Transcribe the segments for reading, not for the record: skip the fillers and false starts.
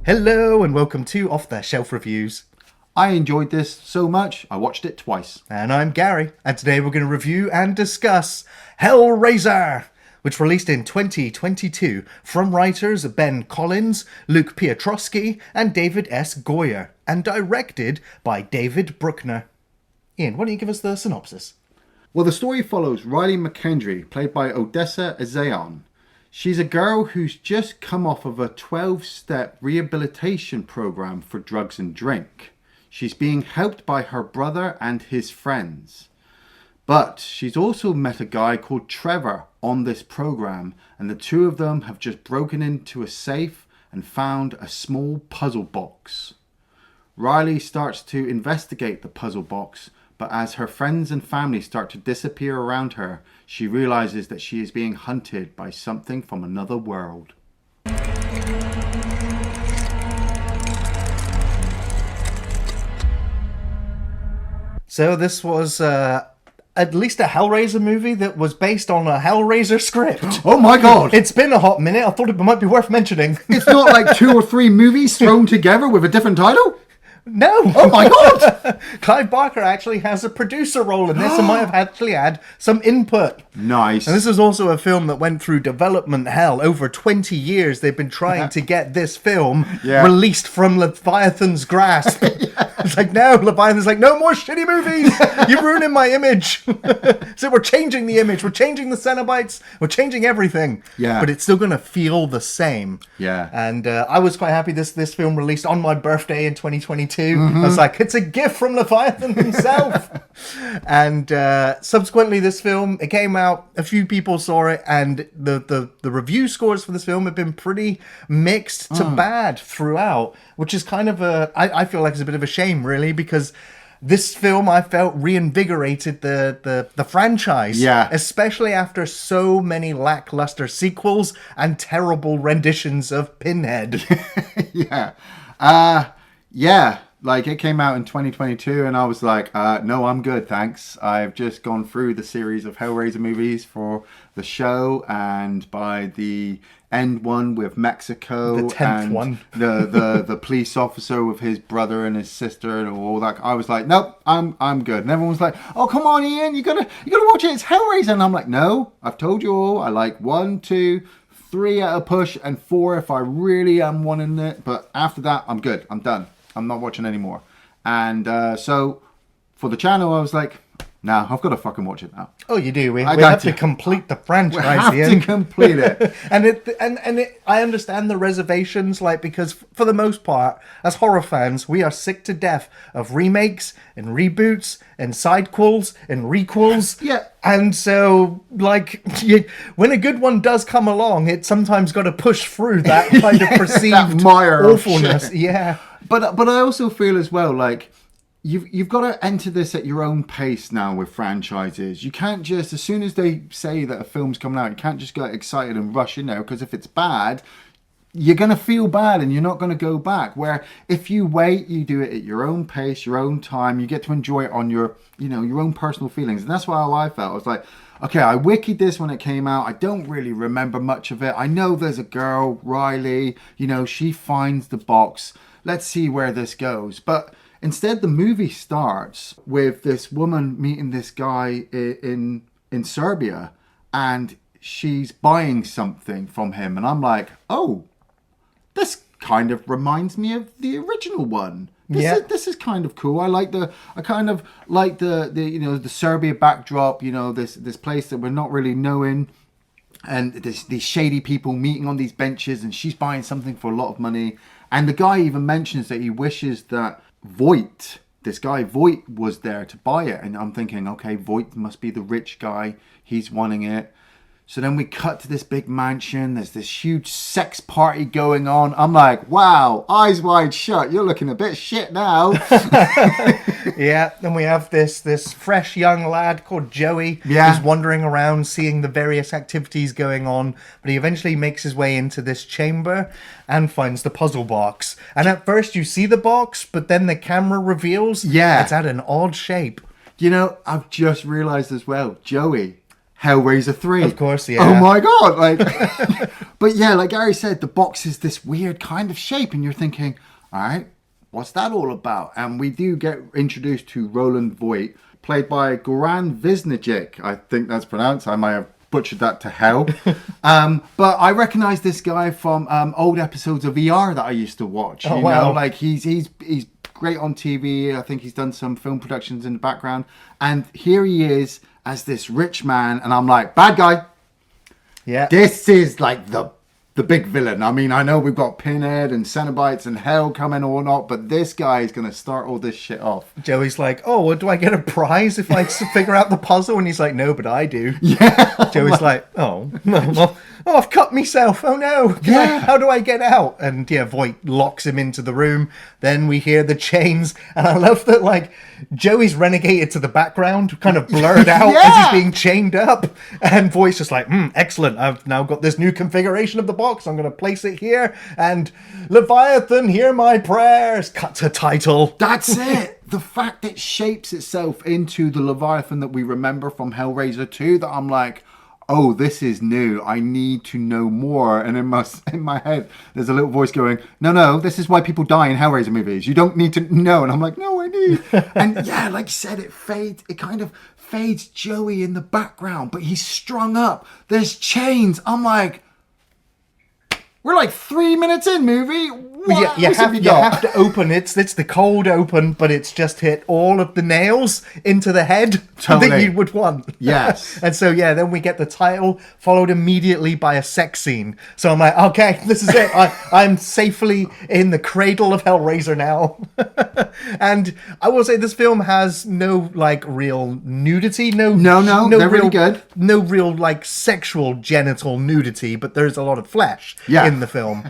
Hello and welcome to Off the Shelf Reviews. I enjoyed this so much, I watched it twice. And I'm Gary, and today we're going to review and discuss Hellraiser, which released in 2022 from writers Ben Collins, Luke Piotrowski, and David S. Goyer, and directed by David Bruckner. Iain, why don't you give us the synopsis? Well, the story follows Riley McKendry, played by Odessa Faison. She's a girl who's just come off of a 12-step rehabilitation program for drugs and drink. She's being helped by her brother and his friends. But she's also met a guy called Trevor on this program, and the two of them have just broken into a safe and found a small puzzle box. Riley starts to investigate the puzzle box, but as her friends and family start to disappear around her, she realizes that she is being hunted by something from another world. So this was at least a Hellraiser movie that was based on a Hellraiser script. Oh my god! It's been a hot minute. I thought it might be worth mentioning. It's not like 2 or 3 movies thrown together with a different title? No. Oh my god! Clive Barker actually has a producer role in this and might have actually had some input. Nice. And this is also a film that went through development hell. Over 20 years they've been trying to get this film released from Leviathan's grasp. It's like, no, Leviathan's like, no more shitty movies! You're ruining my image! So we're changing the image, we're changing the Cenobites, we're changing everything. Yeah. But it's still going to feel the same. Yeah. And I was quite happy this film released on my birthday in 2022. I was like, it's a gift from Leviathan himself. And subsequently this film, it came out, a few people saw it, and the review scores for this film have been pretty mixed to bad throughout, which is kind of I feel like it's a bit of a shame, really, because this film, I felt, reinvigorated the franchise. Yeah. Especially after so many lackluster sequels and terrible renditions of Pinhead. Yeah. Like, it came out in 2022 and I was like, no, I'm good, thanks. I've just gone through the series of Hellraiser movies for the show, and by the end one with Mexico, The 10th and one. the police officer with his brother and his sister and all that, I was like, nope, I'm good. And everyone was like, oh, come on, Iain, you gotta watch it, it's Hellraiser. And I'm like, no, I've told you all, I like 1, 2, 3 at a push, and 4 if I really am wanting it. But after that, I'm good, I'm done. I'm not watching anymore. And so for the channel, I was like, nah, I've got to fucking watch it now. Oh, you do. We have to complete the franchise. We have to complete it. and I understand the reservations, like, because for the most part, as horror fans, we are sick to death of remakes and reboots and sidequels and requels. Yeah. And so, like, when a good one does come along, it's sometimes got to push through that kind of perceived that mire awfulness. Of shit. Yeah. But I also feel as well, like, you've got to enter this at your own pace now with franchises. You can't just, as soon as they say that a film's coming out, you can't just get excited and rush in there, because if it's bad, you're going to feel bad and you're not going to go back. Where if you wait, you do it at your own pace, your own time, you get to enjoy it on your, your own personal feelings. And that's how I felt. I was like, okay, I wikied this when it came out. I don't really remember much of it. I know there's a girl, Riley, she finds the box. Let's see where this goes. But instead, the movie starts with this woman meeting this guy in Serbia, and she's buying something from him. And I'm like, oh, this kind of reminds me of the original one. This is kind of cool. I kind of like the Serbia backdrop, this place that we're not really knowing. And these shady people meeting on these benches, and she's buying something for a lot of money. And the guy even mentions that he wishes that Voit, this guy Voit, was there to buy it. And I'm thinking, okay, Voit must be the rich guy. He's wanting it. So then we cut to this big mansion. There's this huge sex party going on. I'm like, wow, eyes wide shut. You're looking a bit shit now. Yeah, then we have this fresh young lad called Joey. Yeah. Who's wandering around seeing the various activities going on. But he eventually makes his way into this chamber and finds the puzzle box. And at first you see the box, but then the camera reveals it's at an odd shape. I've just realized as well, Joey, Hellraiser 3. Of course, yeah. Oh my God. Like, but yeah, like Gary said, the box is this weird kind of shape and you're thinking, all right, what's that all about? And we do get introduced to Roland Voit, played by Goran Visnajic. I think that's pronounced. I might have butchered that to hell. But I recognize this guy from old episodes of ER that I used to watch. You know, like he's great on TV. I think he's done some film productions in the background. And here he is as this rich man, and I'm like, bad guy. Yeah. This is like the big villain. I mean, I know we've got Pinhead and Cenobites and Hell coming or not, but this guy is going to start all this shit off. Joey's like, oh, well, do I get a prize if I figure out the puzzle? And he's like, no, but I do. Yeah. Joey's like, oh, well, I've cut myself. Oh, no. How do I get out? And yeah, Voight locks him into the room. Then we hear the chains. And I love that, like, Joey's renegated to the background, kind of blurred out as he's being chained up. And Voight's just like, excellent. I've now got this new configuration of the box. I'm going to place it here. And Leviathan, hear my prayers. Cut to title. That's it. The fact it shapes itself into the Leviathan that we remember from Hellraiser 2, that I'm like, oh, this is new. I need to know more. And in my head, there's a little voice going, no, this is why people die in Hellraiser movies. You don't need to know. And I'm like, no, I need. And yeah, like you said, it kind of fades Joey in the background, but he's strung up. There's chains. I'm like, we're like 3 minutes in, movie. What? You have to open it. It's the cold open, but it's just hit all of the nails into the head that you would want. Yes. And so, yeah, then we get the title, followed immediately by a sex scene. So I'm like, okay, this is it. I'm safely in the cradle of Hellraiser now. And I will say this film has no, like, real nudity. No, they're really good. No real, like, sexual genital nudity, but there's a lot of flesh in the film.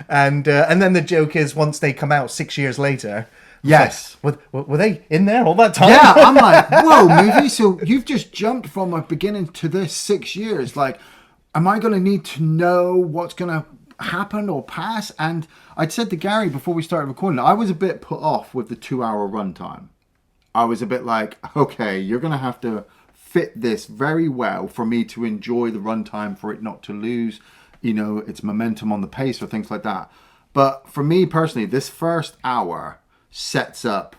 And then the joke is, once they come out 6 years later, yes, like, were they in there all that time? Yeah, I'm like, whoa, movie. So you've just jumped from a beginning to this 6 years. Like, am I going to need to know what's going to happen or pass? And I'd said to Gary before we started recording, I was a bit put off with the 2 hour runtime. I was a bit like, okay, you're going to have to fit this very well for me to enjoy the runtime, for it not to lose, its momentum on the pace or things like that. But for me personally, this first hour sets up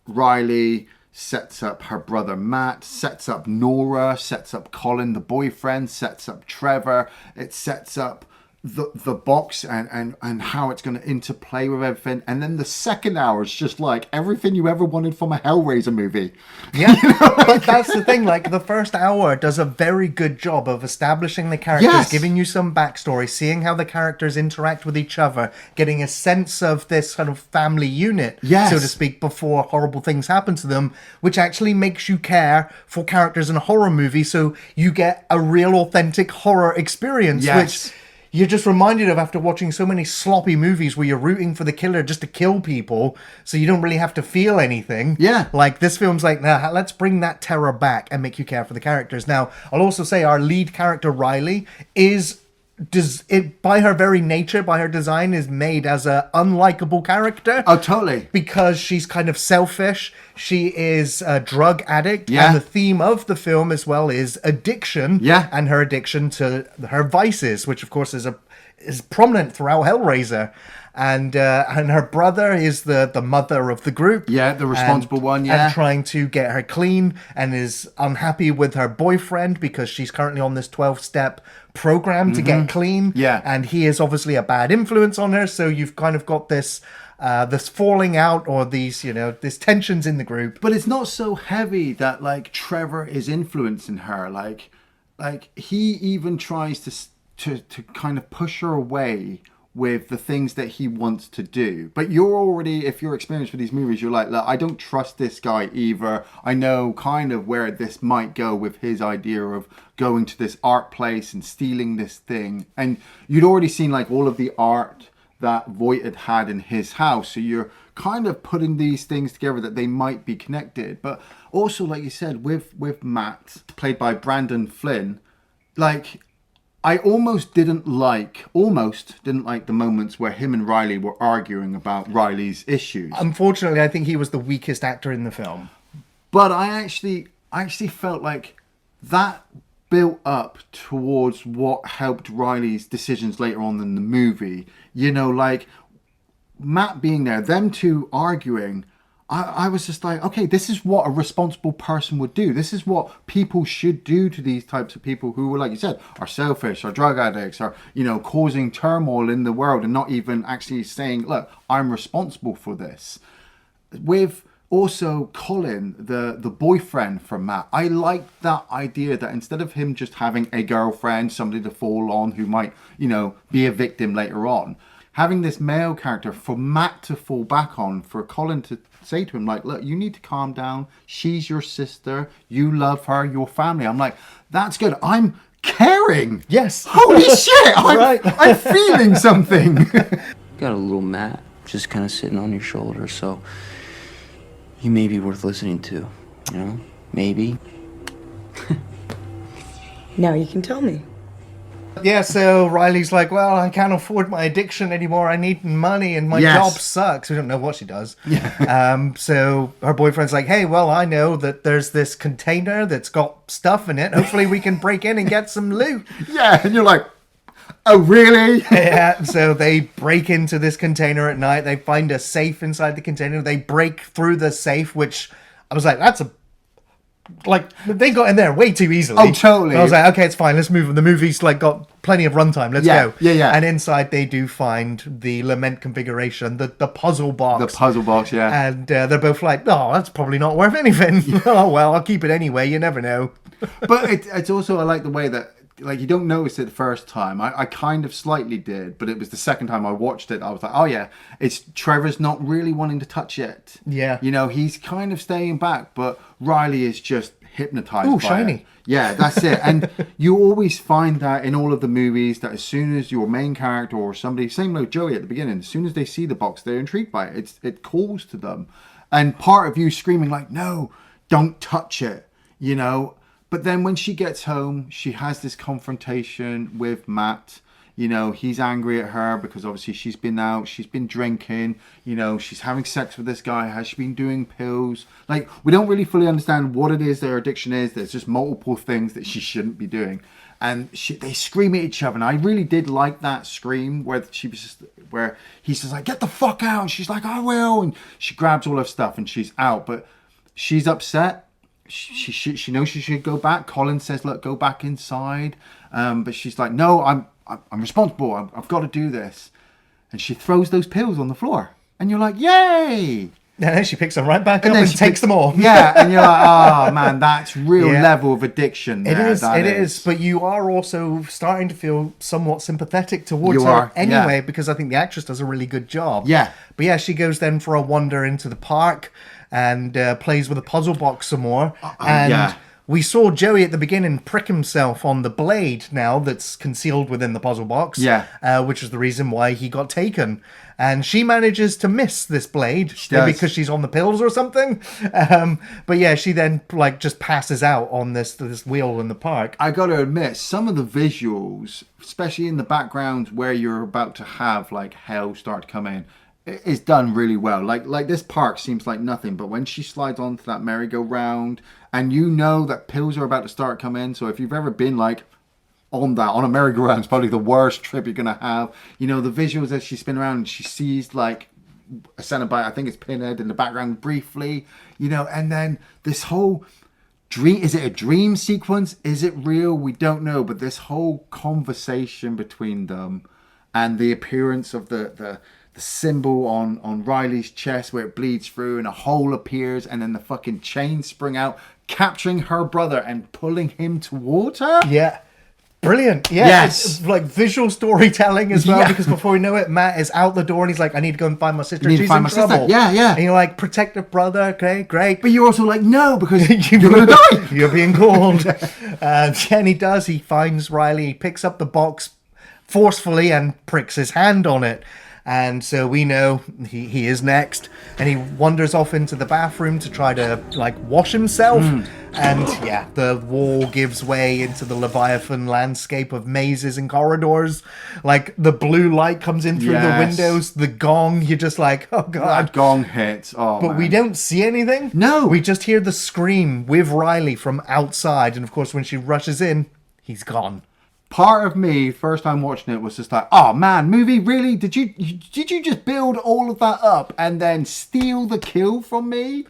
Riley, sets up her brother Matt, sets up Nora, sets up Colin, the boyfriend, sets up Trevor. It sets up the box and how it's going to interplay with everything. And then the second hour is just like everything you ever wanted from a Hellraiser movie. Yeah, but that's the thing. Like, the first hour does a very good job of establishing the characters, giving you some backstory, seeing how the characters interact with each other, getting a sense of this kind of family unit, so to speak, before horrible things happen to them, which actually makes you care for characters in a horror movie, so you get a real authentic horror experience, which you're just reminded of after watching so many sloppy movies where you're rooting for the killer just to kill people, so you don't really have to feel anything. Yeah. Like, this film's like, nah, let's bring that terror back and make you care for the characters. Now, I'll also say our lead character, Riley, by her very nature, by her design, is made as a unlikable character. Oh, totally. Because she's kind of selfish. She is a drug addict. Yeah. And the theme of the film as well is addiction. Yeah. And her addiction to her vices, which of course is prominent throughout Hellraiser. And her brother is the mother of the group. Yeah, the responsible one, yeah. And trying to get her clean, and is unhappy with her boyfriend because she's currently on this 12-step program to get clean. Yeah. And he is obviously a bad influence on her, so you've kind of got this falling out, or these, these tensions in the group. But it's not so heavy that, like, Trevor is influencing her. Like he even tries to kind of push her away with the things that he wants to do. But you're already, if you're experienced with these movies, you're like, look, I don't trust this guy either. I know kind of where this might go with his idea of going to this art place and stealing this thing. And you'd already seen, like, all of the art that Voit had in his house. So you're kind of putting these things together that they might be connected. But also, like you said, with Matt, played by Brandon Flynn, like, I almost didn't like the moments where him and Riley were arguing about Riley's issues. Unfortunately, I think he was the weakest actor in the film. But I actually felt like that built up towards what helped Riley's decisions later on in the movie. You know, like Matt being there, them two arguing. I was just like, okay, this is what a responsible person would do. This is what people should do to these types of people who, like you said, are selfish, are drug addicts, are, you know, causing turmoil in the world and not even actually saying, look, I'm responsible for this. With also Colin, the boyfriend from Matt, I like that idea that instead of him just having a girlfriend, somebody to fall on who might, you know, be a victim later on, having this male character for Matt to fall back on, for Colin to say to him, like, look, you need to calm down. She's your sister. You love her, your family. I'm like, that's good. I'm caring. Yes. Holy shit. I'm feeling something. Got a little Matt just kind of sitting on your shoulder, so he may be worth listening to, you know? Maybe. Now you can tell me. Yeah, so Riley's like, well, I can't afford my addiction anymore. I need money and my job sucks. We don't know what she does. Yeah. So her boyfriend's like, hey, well, I know that there's this container that's got stuff in it. Hopefully we can break in and get some loot. Yeah, and you're like, oh, really? Yeah, so they break into this container at night. They find a safe inside the container. They break through the safe, which I was like, that's a... Like, they got in there way too easily. Oh, totally. And I was like, okay, it's fine. Let's move. The movie's like got plenty of runtime. Let's go. Yeah. And inside they do find the lament configuration, the puzzle box. The puzzle box, yeah. And they're both like, oh, that's probably not worth anything. Oh, well, I'll keep it anyway. You never know. But it's also, I like the way that, like, you don't notice it the first time. I kind of slightly did, but it was the second time I watched it. I was like, oh yeah, it's Trevor's not really wanting to touch it. Yeah. You know, he's kind of staying back, but Riley is just hypnotized by shiny. it. Yeah, that's it. And you always find that in all of the movies, that as soon as your main character or somebody, same like Joey at the beginning, as soon as they see the box, they're intrigued by it. It calls to them. And part of you screaming like, no, don't touch it, you know. But then when she gets home, she has this confrontation with Matt. You know, he's angry at her because obviously she's been out, she's been drinking, you know, she's having sex with this guy. Has she been doing pills? Like, we don't really fully understand what it is their addiction is. There's just multiple things that she shouldn't be doing. And they scream at each other. And I really did like that scream where where he's just like, get the fuck out. And she's like, I will. And she grabs all her stuff and she's out. But she's upset. She knows she should go back. Colin says, look, go back inside. But she's like, no, I'm responsible. I've got to do this. And she throws those pills on the floor. And you're like, yay! And then she picks them right back up and takes them all. Yeah, and you're like, oh man, that's real level of addiction there. It is. But you are also starting to feel somewhat sympathetic towards her anyway, because I think the actress does a really good job. Yeah. But yeah, she goes then for a wander into the park and plays with a puzzle box some more. We saw Joey at the beginning prick himself on the blade now that's concealed within the puzzle box. Yeah. Which is the reason why he got taken. And she manages to miss this blade because she's on the pills or something. But yeah, she then like just passes out on this wheel in the park. I got to admit, some of the visuals, especially in the background where you're about to have like hell start to come in, is done really well. Like this park seems like nothing, but when she slides onto that merry-go-round, and you know that pills are about to start coming in, so if you've ever been like on a merry-go-round, it's probably the worst trip you're gonna have. You know, the visuals as she spins around and she sees like a Cenobite, I think it's Pinhead in the background briefly, you know, and then this whole dream, is it a dream sequence? Is it real? We don't know, but this whole conversation between them and the appearance of the symbol on Riley's chest where it bleeds through and a hole appears and then the fucking chains spring out, capturing her brother and pulling him towards her. Yeah. Brilliant. Yeah. Yes. It's like visual storytelling as well, because before we know it, Matt is out the door and he's like, I need to go and find my sister. She's in trouble. Sister. Yeah. And you're like, protect your brother. Okay, great. But you're also like, no, because you're going to die. You're being called. And he does. He finds Riley. He picks up the box forcefully and pricks his hand on it. And so we know he is next, and he wanders off into the bathroom to try to like wash himself. And yeah, the wall gives way into the Leviathan landscape of mazes and corridors. Like the blue light comes in through the windows, the gong, you're just like, oh god. That gong hits. Oh, But we don't see anything. No. We just hear the scream with Riley from outside, and of course when she rushes in, he's gone. Part of me, first time watching it, was just like, oh man, movie, really? Did you just build all of that up and then steal the kill from me?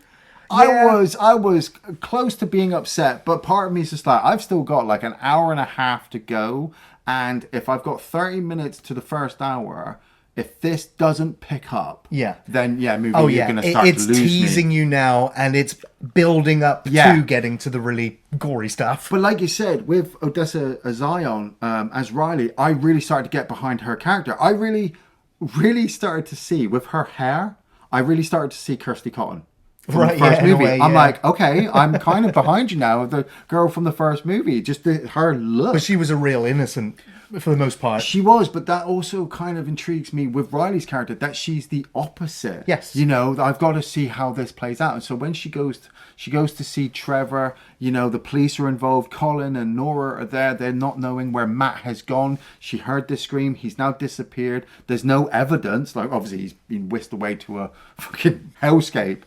Yeah. I was close to being upset, but part of me is just like, I've still got like an hour and a half to go, and if I've got 30 minutes to the first hour, if this doesn't pick up, then movie, you're going to start to lose me. It's teasing you now, and it's building up to getting to the really gory stuff. But like you said, with Odessa Zion as Riley, I really started to get behind her character. I really, really started to see, with her hair, I really started to see Kirsty Cotton. From the first movie. I'm like, okay, I'm kind of behind you now, the girl from the first movie. Just her look. But she was a real innocent for the most part. She was, but that also kind of intrigues me with Riley's character, that she's the opposite. Yes. You know, I've got to see how this plays out. And so when she goes to see Trevor, you know, the police are involved, Colin and Nora are there, they're not knowing where Matt has gone. She heard the scream, he's now disappeared. There's no evidence, like obviously he's been whisked away to a fucking hellscape.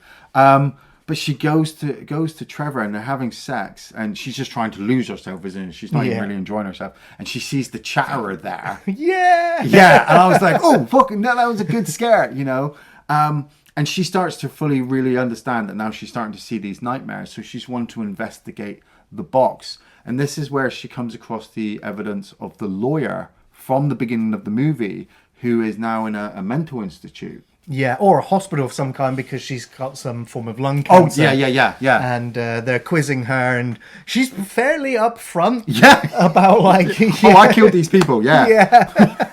But she goes to Trevor and they're having sex, and she's just trying to lose herself, isn't she? She's not even really enjoying herself. And she sees the Chatterer there. Yeah. And I was like, oh, fucking, that was a good scare, you know? And she starts to fully really understand that now she's starting to see these nightmares. So she's wanting to investigate the box. And this is where she comes across the evidence of the lawyer from the beginning of the movie, who is now in a mental institute. Yeah, or a hospital of some kind, because she's got some form of lung cancer. Oh, yeah. And they're quizzing her, and she's fairly upfront about like... Oh, I killed these people, Yeah.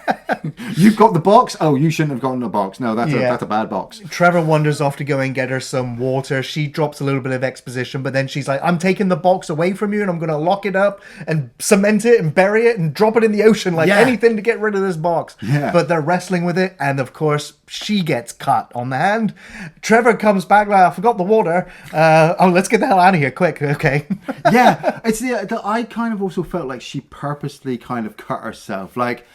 You've got the box? Oh, you shouldn't have gotten the box. No, that's a bad box. Trevor wanders off to go and get her some water. She drops a little bit of exposition, but then she's like, I'm taking the box away from you, and I'm going to lock it up and cement it and bury it and drop it in the ocean, like anything to get rid of this box. Yeah. But they're wrestling with it, and of course, she gets cut on the hand. Trevor comes back like, I forgot the water. Let's get the hell out of here, quick. Okay. It's I kind of also felt like she purposely kind of cut herself. Like,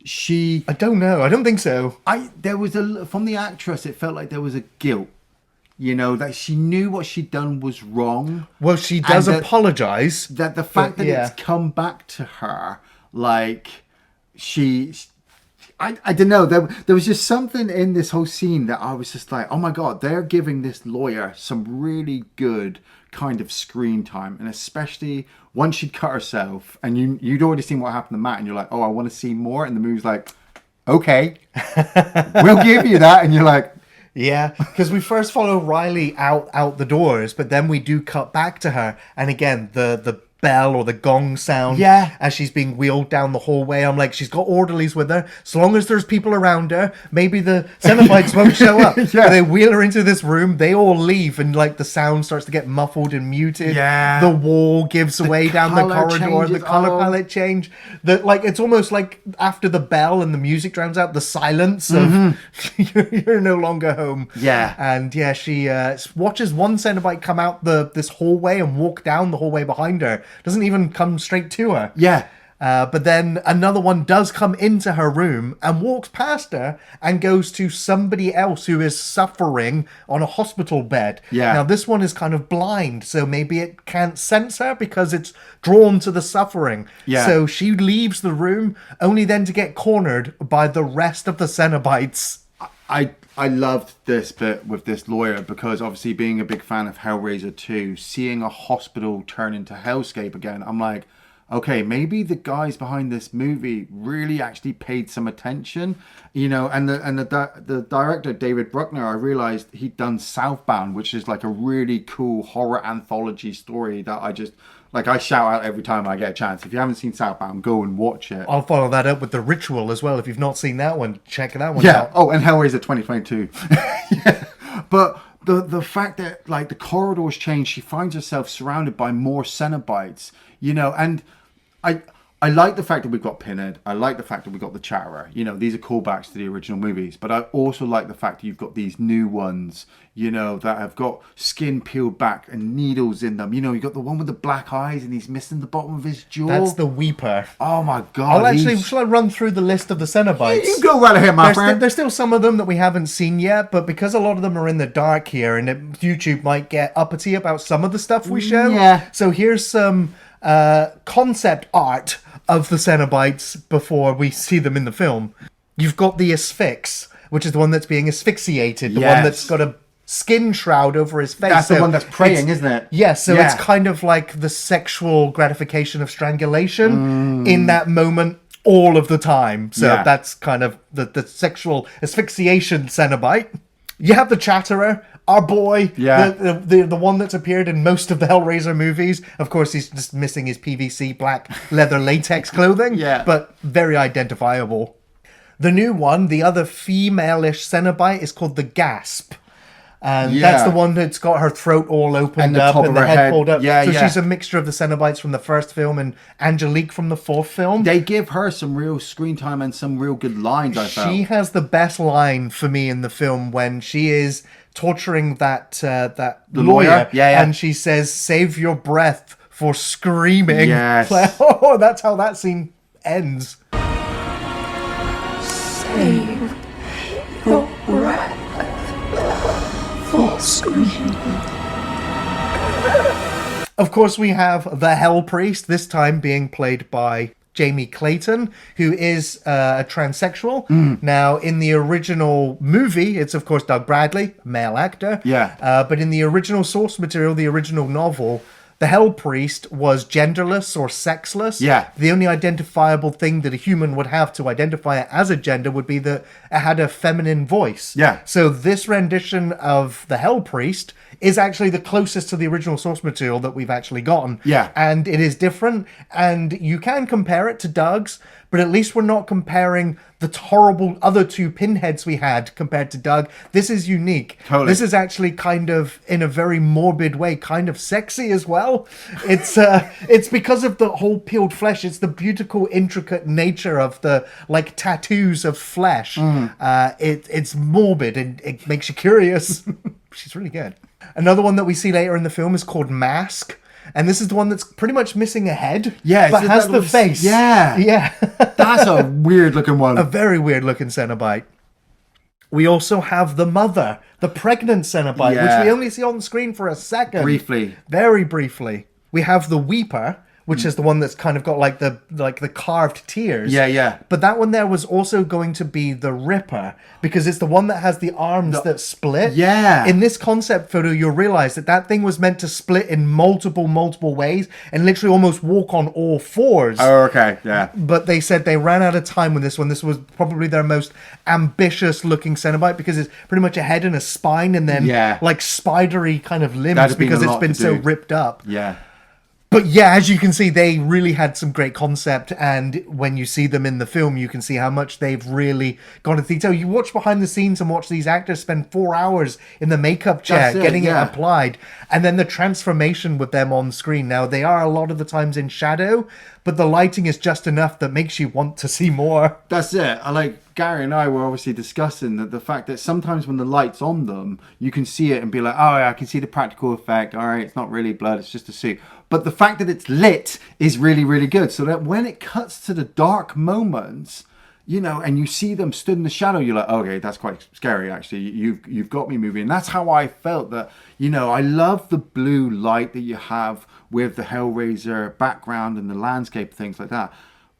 I don't know. I don't think so. There was from the actress, it felt like there was a guilt, you know, that she knew what she'd done was wrong. Well, she does apologize. That the fact that it's come back to her, like I don't know. There was just something in this whole scene that I was just like, oh my god, they're giving this lawyer some really good kind of screen time, and especially once she'd cut herself and you'd already seen what happened to Matt, and you're like, oh, I want to see more, and the movie's like, okay, we'll give you that, and you're like, yeah, because we first follow Riley out the doors, but then we do cut back to her, and again the bell or the gong sound as she's being wheeled down the hallway. I'm like, she's got orderlies with her. As long as there's people around her, maybe the Cenobites won't show up. They wheel her into this room, they all leave, and like the sound starts to get muffled and muted. The wall gives way down the corridor, the color palette change. It's almost like after the bell and the music drowns out, the silence of you're no longer home. And she watches one Cenobite come out this hallway and walk down the hallway behind her. Doesn't even come straight to her. But then another one does come into her room and walks past her and goes to somebody else who is suffering on a hospital bed. Now, this one is kind of blind, so maybe it can't sense her because it's drawn to the suffering. So she leaves the room, only then to get cornered by the rest of the Cenobites. I loved this bit with this lawyer, because obviously being a big fan of Hellraiser 2, seeing a hospital turn into hellscape again, I'm like, okay, maybe the guys behind this movie really actually paid some attention, you know. And the director, David Bruckner, I realized he'd done Southbound, which is like a really cool horror anthology story that I shout out every time I get a chance. If you haven't seen Southbound, go and watch it. I'll follow that up with The Ritual as well. If you've not seen that one, check that one out. Oh, and Hellraiser 2022. But the fact that like the corridors change, she finds herself surrounded by more Cenobites, you know, and I like the fact that we've got Pinhead. I like the fact that we've got the Chatterer. You know, these are callbacks to the original movies. But I also like the fact that you've got these new ones, you know, that have got skin peeled back and needles in them. You know, you've got the one with the black eyes and he's missing the bottom of his jaw. That's the Weeper. Oh, my God. Shall I run through the list of the Cenobites? You go right ahead, my friend. There's still some of them that we haven't seen yet, but because a lot of them are in the dark here, and YouTube might get uppity about some of the stuff we show. Yeah. So here's some concept art of the Cenobites before we see them in the film. You've got the Asphyx, which is the one that's being asphyxiated, the one that's got a skin shroud over his face. That's the one that's praying, isn't it? Yeah, so it's kind of like the sexual gratification of strangulation in that moment all of the time. So that's kind of the sexual asphyxiation Cenobite. You have the Chatterer, our boy, the one that's appeared in most of the Hellraiser movies. Of course, he's just missing his PVC black leather latex clothing, but very identifiable. The new one, the other female-ish Cenobite, is called the Gasp. And that's the one that's got her throat all opened up and the head pulled up. So she's a mixture of the Cenobites from the first film and Angelique from the fourth film. They give her some real screen time and some real good lines, I felt. She has the best line for me in the film when she is torturing that lawyer. And she says, "Save your breath for screaming." Yes. Like, that's how that scene ends. Save your breath for screaming. Of course, we have the Hell Priest, this time being played by Jamie Clayton, who is a transsexual. Now, in the original movie, it's of course Doug Bradley, male actor. But in the original source material, the original novel, the Hell Priest was genderless or sexless. The only identifiable thing that a human would have to identify it as a gender would be that it had a feminine voice. So this rendition of the Hell Priest is actually the closest to the original source material that we've actually gotten. And it is different, and you can compare it to Doug's, but at least we're not comparing the horrible other two Pinheads we had compared to Doug. This is unique. This is actually kind of, in a very morbid way, kind of sexy as well. It's because of the whole peeled flesh. It's the beautiful, intricate nature of the, like, tattoos of flesh. It's morbid and it makes you curious. She's really good. Another one that we see later in the film is called Mask. And this is the one that's pretty much missing a head, but has the face. That's a weird looking one. A very weird looking Cenobite. We also have the Mother, the pregnant Cenobite, which we only see on screen for a second. Briefly. Very briefly. We have the Weeper, which is the one that's kind of got like the carved tears. But that one there was also going to be the Ripper, because it's the one that has the arms that split. In this concept photo, you'll realize that thing was meant to split in multiple ways and literally almost walk on all fours. But they said they ran out of time with this one. This was probably their most ambitious looking Cenobite, because it's pretty much a head and a spine and then like spidery kind of limbs because it's been so ripped up. But yeah, as you can see, they really had some great concept, and when you see them in the film, you can see how much they've really gone into detail. You watch behind the scenes and watch these actors spend 4 hours in the makeup chair getting it applied, and then the transformation with them on screen. Now, they are a lot of the times in shadow, but the lighting is just enough that makes you want to see more. That's it. Gary and I were obviously discussing the fact that sometimes when the light's on them, you can see it and be like, oh yeah, I can see the practical effect. All right, it's not really blood, it's just a suit. But the fact that it's lit is really, really good. So that when it cuts to the dark moments, you know, and you see them stood in the shadow, you're like, okay, that's quite scary, actually. You've got me moving. And that's how I felt that, you know, I love the blue light that you have with the Hellraiser background and the landscape, things like that.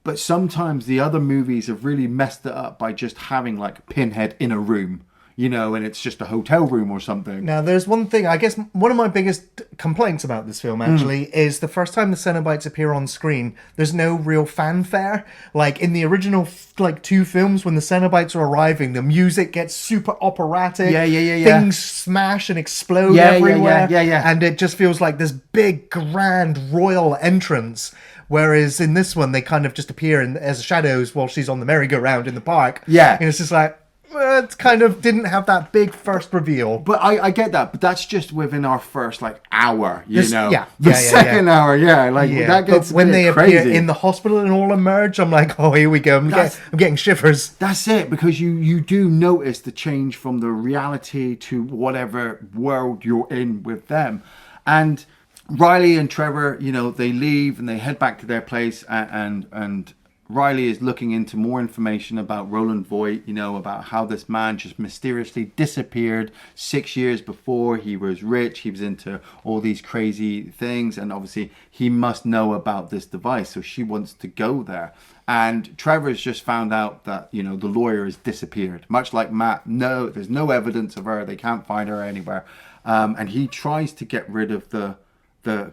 But sometimes the other movies have really messed it up by just having like Pinhead in a room, you know, and it's just a hotel room or something. Now, there's one thing, I guess one of my biggest complaints about this film, actually, is the first time the Cenobites appear on screen, there's no real fanfare. Like, in the original, like, 2 films, when the Cenobites are arriving, the music gets super operatic. Things smash and explode everywhere. And it just feels like this big, grand, royal entrance. Whereas in this one, they kind of just appear as shadows while she's on the merry-go-round in the park. And it's just like, It kind of didn't have that big first reveal. But I get that, but that's just within our first like hour, you know. Yeah, the yeah, second hour, like that gets but when they crazy. appear in the hospital and all emerge, I'm like, oh, here we go. I'm getting shivers. That's it, because you do notice the change from the reality to whatever world you're in with them. And Riley and Trevor, you know, they leave and they head back to their place, and Riley is looking into more information about Roland Voit, you know, about how this man just mysteriously disappeared 6 years before. He was rich, he was into all these crazy things, and obviously he must know about this device, so she wants to go there. And Trevor's just found out that, you know, the lawyer has disappeared. Much like Matt, no, there's no evidence of her, they can't find her anywhere. And he tries to get rid of the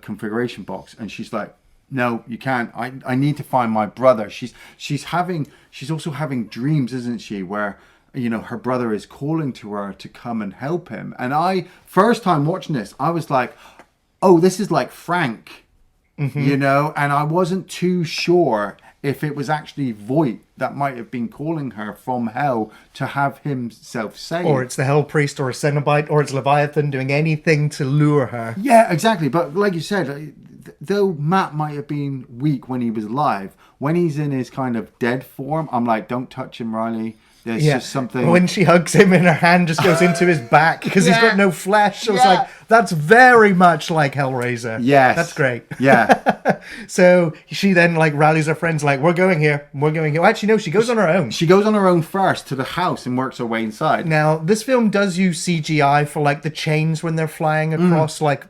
configuration box, and she's like, no, you can't. I need to find my brother. She's also having dreams, isn't she, where, you know, her brother is calling to her to come and help him. And first time watching this, I was like, oh, this is like Frank, you know, and I wasn't too sure if it was actually Voit that might have been calling her from hell to have himself saved. Or it's the Hell Priest or a Cenobite, or it's Leviathan doing anything to lure her. Yeah, exactly. But like you said, though Matt might have been weak when he was alive, when he's in his kind of dead form, I'm like, don't touch him, Riley. There's just something... When she hugs him and her hand just goes into his back because he's got no flesh. I was like, that's very much like Hellraiser. Yes. That's great. Yeah. So she then like rallies her friends like, we're going here. Well, actually, no, she goes on her own. She goes on her own first to the house and works her way inside. Now, this film does use CGI for like the chains when they're flying across. Like,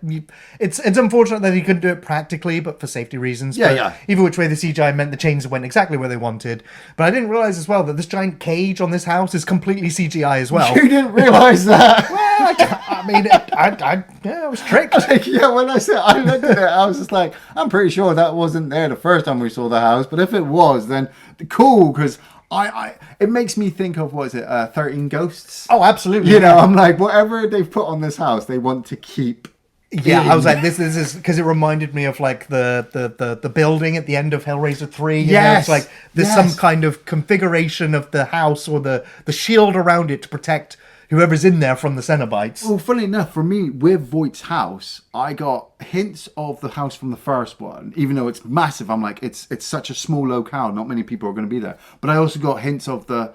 it's unfortunate that he couldn't do it practically, but for safety reasons. But either which way, the CGI meant the chains went exactly where they wanted. But I didn't realize as well that this giant cage on this house is completely CGI as well. You didn't realize that? Well, I mean, I was tricked. Like, when I looked at it, I was just like, I'm pretty sure that wasn't there the first time we saw the house. But if it was, then cool, because it makes me think of, 13 Ghosts? Oh, absolutely. You know, I'm like, whatever they've put on this house, they want to keep. Yeah, I was like, this is because it reminded me of like the building at the end of Hellraiser 3. You know, it's like there's some kind of configuration of the house or the shield around it to protect whoever's in there from the Cenobites. Well, funny enough, for me, with Voigt's house, I got hints of the house from the first one. Even though it's massive, I'm like, it's such a small locale, not many people are going to be there. But I also got hints of the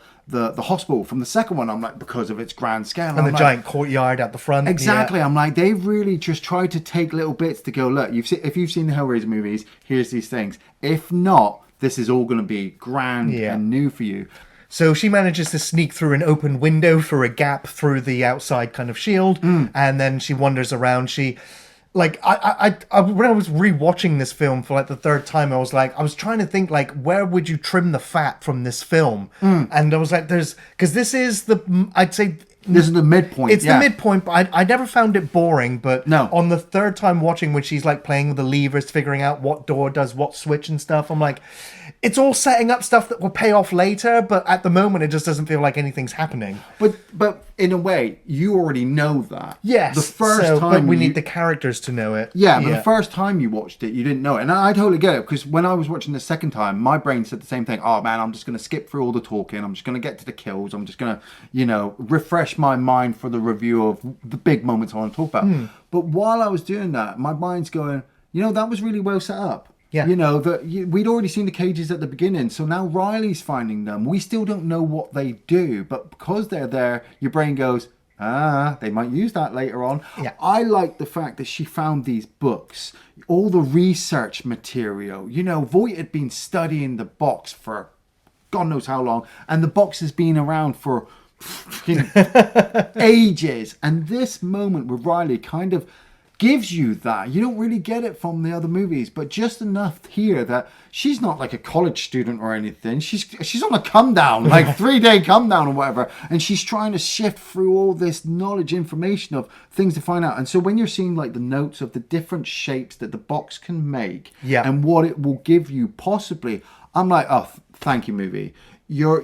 hospital from the second one. I'm like, because of its grand scale. And the giant courtyard at the front. Exactly. Yeah. I'm like, they've really just tried to take little bits to go, look, if you've seen the Hellraiser movies, here's these things. If not, this is all going to be grand and new for you. So she manages to sneak through an open window through a gap through the outside kind of shield. And then she wanders around. Like, I when I was rewatching this film for like the third time, I was trying to think like, where would you trim the fat from this film? And I was like, because this is I'd say this is the midpoint. It's the midpoint, but I never found it boring. But no. On the third time watching, when she's like playing with the levers, figuring out what door does what switch and stuff, I'm like, it's all setting up stuff that will pay off later, but at the moment it just doesn't feel like anything's happening. But in a way, you already know that. Yes. The first time, but we need the characters to know it. Yeah, but the first time you watched it, you didn't know it, and I totally get it, because when I was watching the second time, my brain said the same thing. Oh man, I'm just going to skip through all the talking. I'm just going to get to the kills. I'm just going to, refresh my mind for the review of the big moments I want to talk about. But while I was doing that, my mind's going, that was really well set up. Yeah. We'd already seen the cages at the beginning, so now Riley's finding them. We still don't know what they do, but because they're there, your brain goes, they might use that later on. Yeah. I like the fact that she found these books, all the research material. Voight had been studying the box for God knows how long, and the box has been around for ages. And this moment with Riley kind of gives you that. You don't really get it from the other movies, but just enough here that she's not like a college student or anything. She's on a come down, like 3-day come down or whatever, and she's trying to shift through all this knowledge, information of things to find out. And so when you're seeing like the notes of the different shapes that the box can make and what it will give you possibly, I'm like, oh, thank you, movie. You're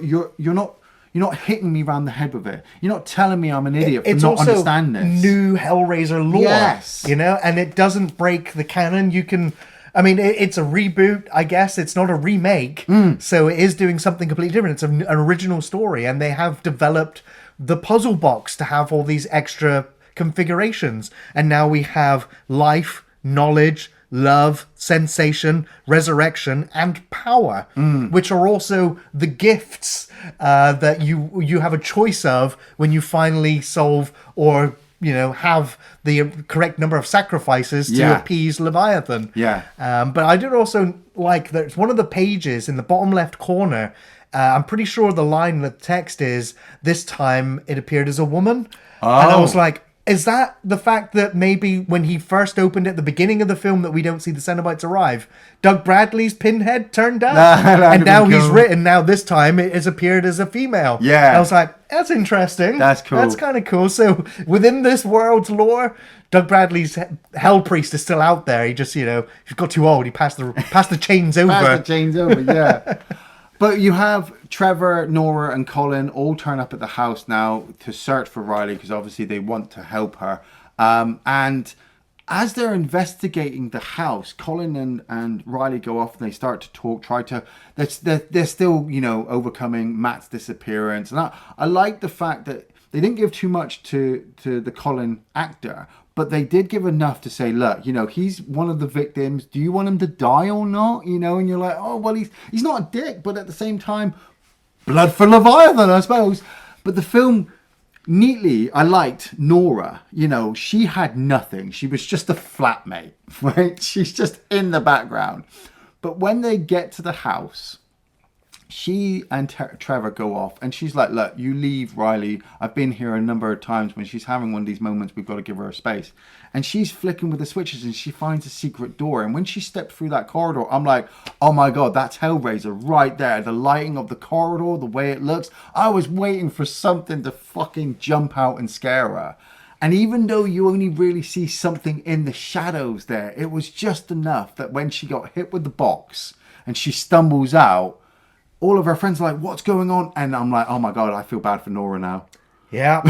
not hitting me around the head with it. You're not telling me I'm an idiot for not understanding this. New Hellraiser lore. Yes. And it doesn't break the canon. You can, I mean, it's a reboot, I guess. It's not a remake. So it is doing something completely different. It's an original story, and they have developed the puzzle box to have all these extra configurations. And now we have life, knowledge, love, sensation, resurrection, and power, which are also the gifts that you have a choice of when you finally solve or have the correct number of sacrifices to appease Leviathan. But I did also like that one of the pages in the bottom left corner. I'm pretty sure the line in the text is, "This time it appeared as a woman." And I was like, is that the fact that maybe when he first opened at the beginning of the film that we don't see the Cenobites arrive, Doug Bradley's Pinhead turned up? And now he's written, now this time it has appeared as a female. Yeah. I was like, that's interesting. That's cool. That's kind of cool. So within this world's lore, Doug Bradley's Hell Priest is still out there. He just, he got too old. He passed the chains over. Passed the chains over, yeah. But you have Trevor, Nora, and Colin all turn up at the house now to search for Riley because obviously they want to help her. And as they're investigating the house, Colin and Riley go off and they start to talk. They're still overcoming Matt's disappearance. And I like the fact that they didn't give too much to the Colin actor. But they did give enough to say, look, he's one of the victims. Do you want him to die or not? And you're like, oh, well, he's not a dick. But at the same time, blood for Leviathan, I suppose. But the film, neatly, I liked Nora. She had nothing. She was just a flatmate, right? She's just in the background. But when they get to the house, she and Trevor go off and she's like, look, you leave Riley. I've been here a number of times when she's having one of these moments. We've got to give her a space. And she's flicking with the switches and she finds a secret door. And when she stepped through that corridor, I'm like, oh my God, that's Hellraiser right there. The lighting of the corridor, the way it looks. I was waiting for something to fucking jump out and scare her. And even though you only really see something in the shadows there, it was just enough that when she got hit with the box and she stumbles out, all of her friends are like, what's going on? And I'm like, oh my God, I feel bad for Nora now. Yeah.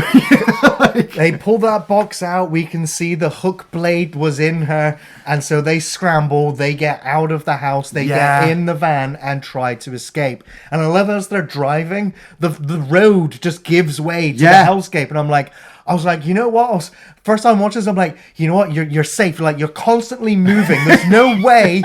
They pull that box out. We can see the hook blade was in her. And so they scramble. They get out of the house. They get in the van and try to escape. And I love as they're driving, the road just gives way to the hellscape. And I was like, you know what? First time watching this, I'm like, you know what? You're safe. You're constantly moving. There's no way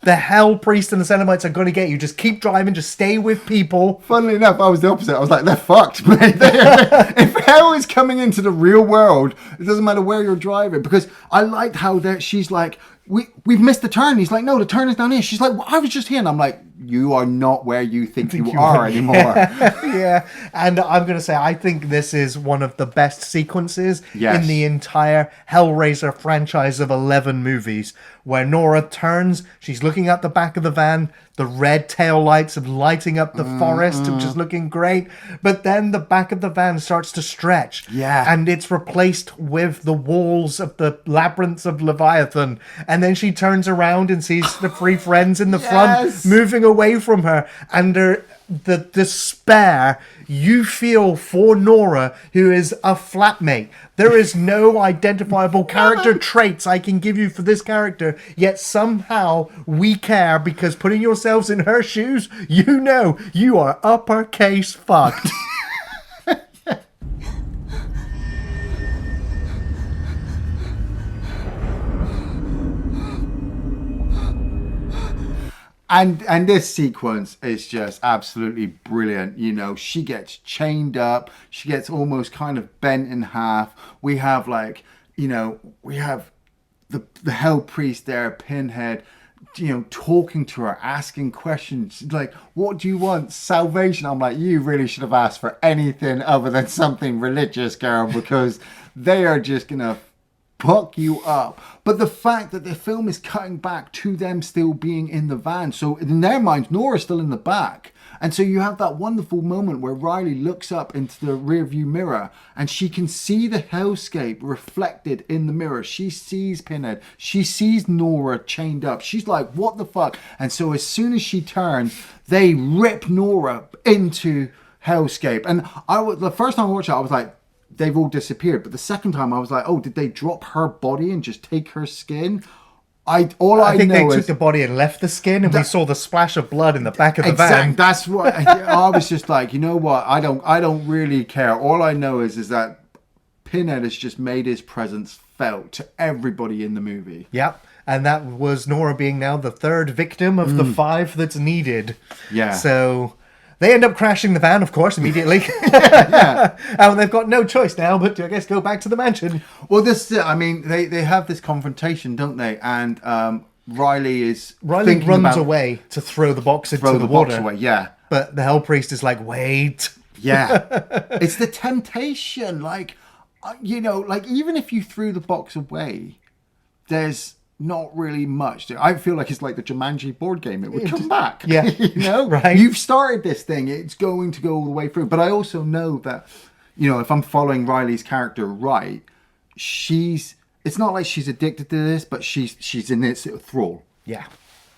the Hell Priest and the Cenobites are going to get you. Just keep driving. Just stay with people. Funnily enough, I was the opposite. I was like, they're fucked. If hell is coming into the real world, it doesn't matter where you're driving. Because I liked how she's like, we've missed the turn. He's like, no, the turn is down here. She's like, well, I was just here. And I'm like, you are not where you think you are anymore. Yeah. And I'm going to say, I think this is one of the best sequences in the entire Hellraiser franchise of 11 movies, where Nora turns, she's looking at the back of the van, the red tail lights of lighting up the forest, which is looking great. But then the back of the van starts to stretch. Yeah. And it's replaced with the walls of the labyrinths of Leviathan. And then she turns around and sees the three friends in the front moving away from her. And the despair you feel for Nora, who is a flatmate. There is no identifiable character traits I can give you for this character, yet somehow we care because putting yourselves in her shoes, you are uppercase fucked. And this sequence is just absolutely brilliant. She gets chained up. She gets almost kind of bent in half. We have we have the Hell Priest there, Pinhead, talking to her, asking questions like, what do you want? Salvation. I'm like, you really should have asked for anything other than something religious, girl, because they are just going to fuck you up. But the fact that the film is cutting back to them still being in the van, so in their minds Nora's still in the back, and so you have that wonderful moment where Riley looks up into the rearview mirror and she can see the hellscape reflected in the mirror. She sees Pinhead, she sees Nora chained up. She's like, what the fuck? And so as soon as she turns, they rip Nora into hellscape. And the first time I watched it, I was like, they've all disappeared. But the second time I was like, oh, did they drop her body and just take her skin? I think they know took is the body and left the skin, and we saw the splash of blood in the back of the van. That's what I was just like. You know what? I don't really care. All I know is that Pinhead has just made his presence felt to everybody in the movie. Yep. And that was Nora being now the third victim of the 5 that's needed. Yeah. So they end up crashing the van, of course, immediately. And they've got no choice now but to, I guess, go back to the mansion. Well, they have this confrontation, don't they? And Riley runs away to throw the box into the water. Box away, yeah. But the Hell Priest is like, wait. Yeah. It's the temptation. Like, even if you threw the box away, there's not really much. I feel like it's like the Jumanji board game. It would come back. Yeah. Right. You've started this thing. It's going to go all the way through. But I also know that, if I'm following Riley's character right, it's not like she's addicted to this, but she's in its thrall. Yeah.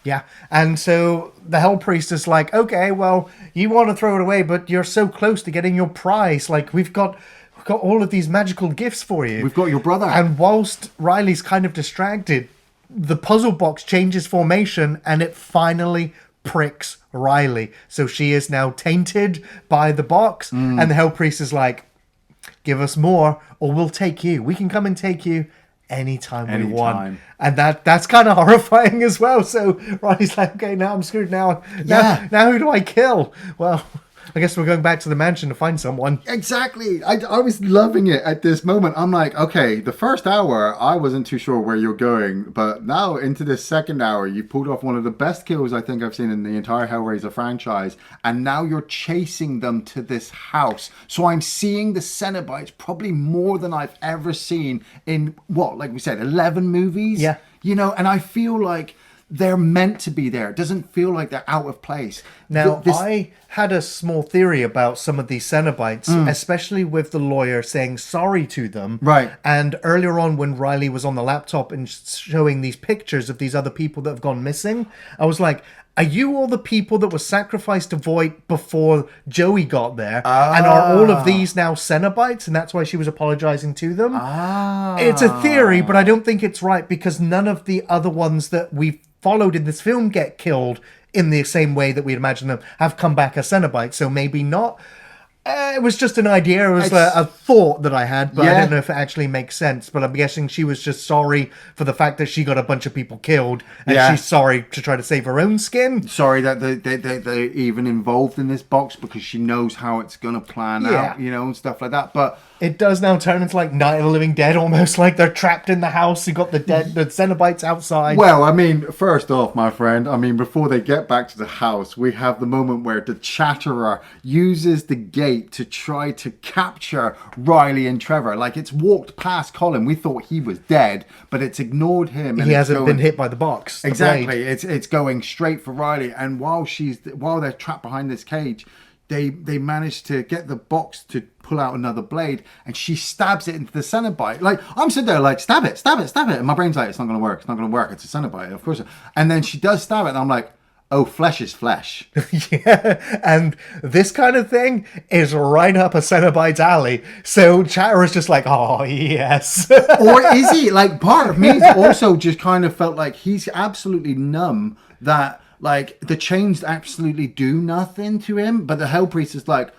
Yeah. And so the Hell Priest is like, okay, well, you want to throw it away, but you're so close to getting your prize. Like, we've got all of these magical gifts for you. We've got your brother. And whilst Riley's kind of distracted, the puzzle box changes formation and it finally pricks Riley. So she is now tainted by the box. And the Hell Priest is like, give us more or we'll take you. We can come and take you anytime we want. And that's kind of horrifying as well. So Riley's like, okay, now I'm screwed. Now who do I kill? Well, I guess we're going back to the mansion to find someone. Exactly. I was loving it at this moment. I'm like, okay, the first hour, I wasn't too sure where you're going. But now into this second hour, you pulled off one of the best kills I think I've seen in the entire Hellraiser franchise. And now you're chasing them to this house. So I'm seeing the Cenobites probably more than I've ever seen in, like we said, 11 movies? Yeah. And I feel like they're meant to be there. It doesn't feel like they're out of place. Now, I had a small theory about some of these Cenobites, especially with the lawyer saying sorry to them. Right. And earlier on when Riley was on the laptop and showing these pictures of these other people that have gone missing, I was like, are you all the people that were sacrificed to Voit before Joey got there? And are all of these now Cenobites? And that's why she was apologizing to them? It's a theory, but I don't think it's right because none of the other ones that we've followed in this film get killed in the same way that we'd imagine them have come back as Cenobites. So maybe not. It was just an idea. It was a thought that I had, but I don't know if it actually makes sense. But I'm guessing she was just sorry for the fact that she got a bunch of people killed, and she's sorry to try to save her own skin. Sorry that they're even involved in this box because she knows how it's going to plan out, and stuff like that. But it does now turn into like Night of the Living Dead, almost like they're trapped in the house. You got the Cenobites outside. Well, I mean, first off, my friend, before they get back to the house, we have the moment where the Chatterer uses the gate to try to capture Riley and Trevor. Like, it's walked past Colin. We thought he was dead, but it's ignored him. And he hasn't been hit by the box. Exactly. It's going straight for Riley. And while they're trapped behind this cage, they manage to get the box to pull out another blade, and she stabs it into the Cenobite. Like, I'm sitting there like, stab it. And my brain's like, it's not going to work. It's a Cenobite, of course. And then she does stab it, and I'm like, oh, flesh is flesh. Yeah, and this kind of thing is right up a Cenobite's alley. So Chatterer's just like, oh, yes. Or is he? Like, part of me also just kind of felt like he's absolutely numb that, like, the chains absolutely do nothing to him. But the Hell Priest is like,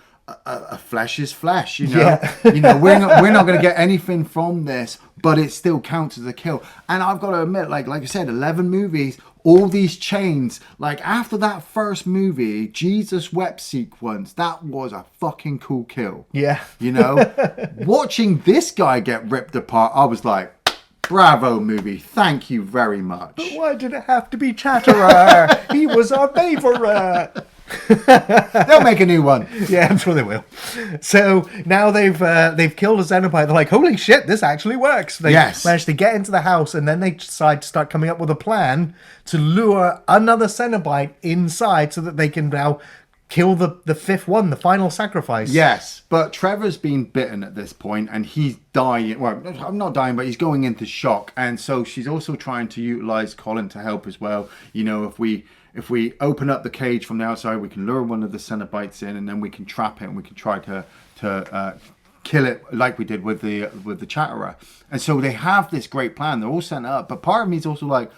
a flesh is flesh, Yeah. We're not going to get anything from this, but it still counts as a kill. And I've got to admit, like I said, 11 movies, all these chains, like after that first movie, Jesus Wept sequence, that was a fucking cool kill. Yeah. Watching this guy get ripped apart, I was like, bravo, movie. Thank you very much. But why did it have to be Chatterer? He was our favorite. They'll make a new one. Yeah, I'm sure they will. So now they've killed a Cenobite. They're like, holy shit, this actually works. They managed to get into the house, and then they decide to start coming up with a plan to lure another Cenobite inside so that they can now kill the fifth one, the final sacrifice. Yes, but Trevor's been bitten at this point, and he's dying. Well, I'm not dying, but he's going into shock. And so she's also trying to utilize Colin to help as well. If we open up the cage from the outside, we can lure one of the Cenobites in, and then we can trap it, and we can try to kill it like we did with the Chatterer. And so they have this great plan. They're all set up. But part of me is also like,